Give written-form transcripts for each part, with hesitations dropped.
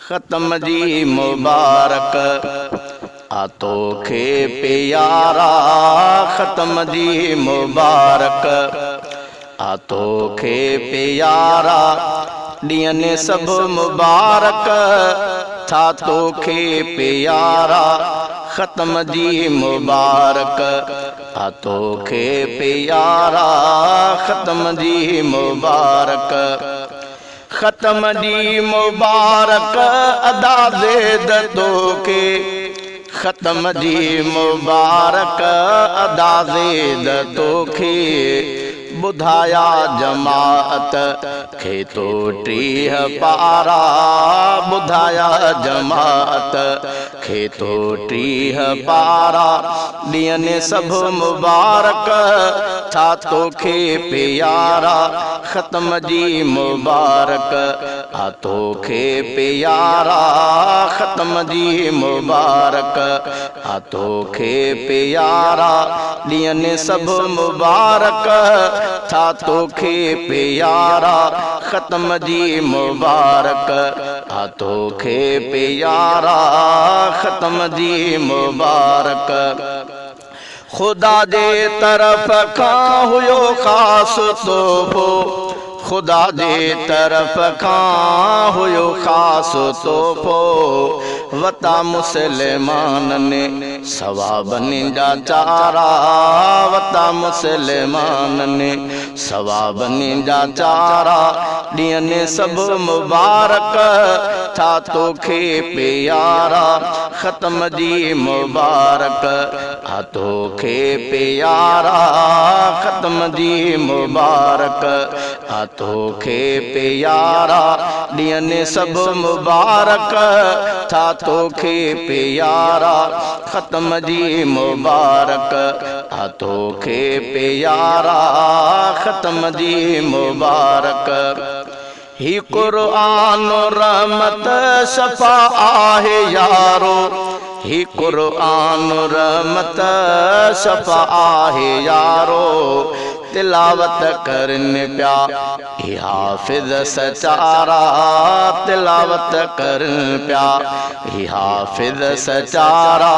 ख़त्म जी मुबारक आतो खे प्यारा ख़त्म जी मुबारक आतो खे प्यारा ॾियनि सभु मुबारक था तोखे प्यारा ख़त्म जी मुबारक आतो खे प्यारा ख़त्म जी मुबारक ख़त्म जी मुबारक अदा ज़ेद तोखे ख़त्म जी मुबारक अदा ज़ेद तोखे ॿुधाया जमाअत खे तो टीह पारा ॿुधाया जमाअत खे तो टीह पारा ॾियनि सभु मुबारक था तोखे प्यारा ख़त्म जी मुबारक आतो खे प्यारा ख़त्म जी मुबारक आतो खे प्यारा ॾियनि सभु मुबारक था तोखे प्यारा ख़त्म जी मुबारक आतो खे प्यारा ख़त्म जी मुबारक खुदा जे तरफ़ खां हुयो ख़ासि तोहफ़ो खुदा जे तरफ़ खां हुयो ख़ासि तोहफ़ो वता मुसलमाननि सवाबनि जा चारा वता मुसलमाननि सवाबनि जा चारा ॾियनि सभु मुबारक था तोखे प्यारा ख़त्म जी मुबारक आतो खे प्यारा ख़त्म जी मुबारक आतो खे प्यारा ॾियनि सभु मुबारक था तोखे प्यारा ख़त्म जी मुबारक आतो खे प्यारा ख़त्म जी मुबारक ही क़ुरान रहमत शफ़ा आहे यारो ही क़ुरान रहमत शफ़ा आहे यारो तिलावत करनि पिया ही हाफ़िज़ सचारा तिलावत करनि पिया ही हाफ़िज़ सचारा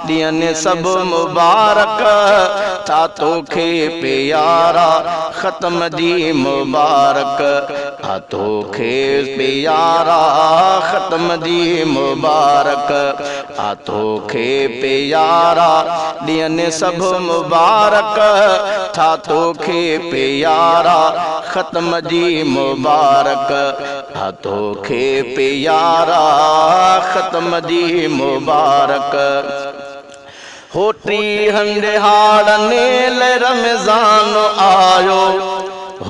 ॾियनि सभु मुबारक था तोखे प्यारा ख़त्म जी मुबारक आतो खे प्यारा ख़त्म जी मुबारक आतो खे प्यारा ॾियनि सभु मुबारक था तोखे प्यारा ख़त्म जी मुबारक आतो खे प्यारा ख़त्म जी मुबारक हो टीहनि ॾिहाड़नि लाइ रमज़ान आयो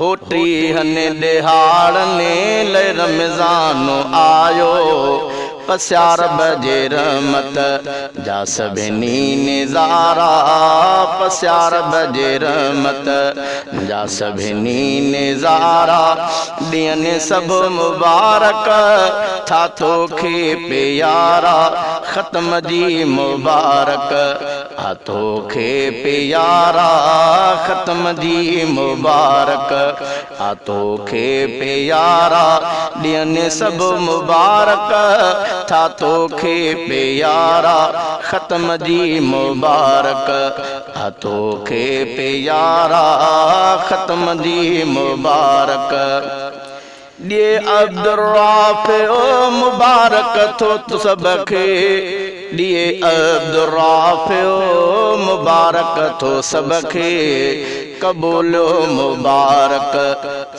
हो टीहनि ॾिहाड़नि लाइ रमज़ान आयो पसियार बजे रहमत जा सभिनी निज़ारा पसियार बजे रहमत जा सभिनी निज़ारा ॾियनि सभु मुबारक था तोखे प्यारा ख़त्म जी मुबारक आतो खे प्यारा ख़त्म जी मुबारक आतो खे प्यारा ॾियनि सभु मुबारक था तोखे प्यारा ख़त्म जी मुबारक आतो खे प्यारा ख़त्म जी मुबारक ॾिए अब्दुर्राफ़िओ मुबारक थो तु सबखे ॾिए अब्दुर्राफ़िओ मुबारक थो सबखे कबूलो मुबारक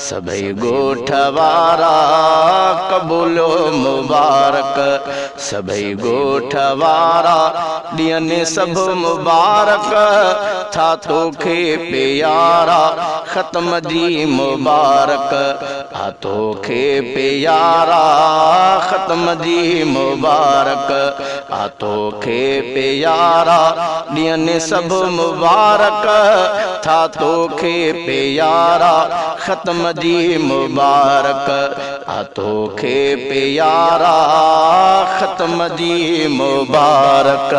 सभई ॻोठ वारा कबूलो मुबारक सभई ॻोठ वारा ॾियनि सभु मुबारक था तोखे प्यारा ख़त्म जी मुबारक आतो खे प्यारा ख़त्म जी मुबारक आतो खे प्यारा ॾियनि सभु मुबारक था तोखे प्यारा ख़त्म जी मुबारक आतो खे प्यारा ख़त्म जी मुबारक।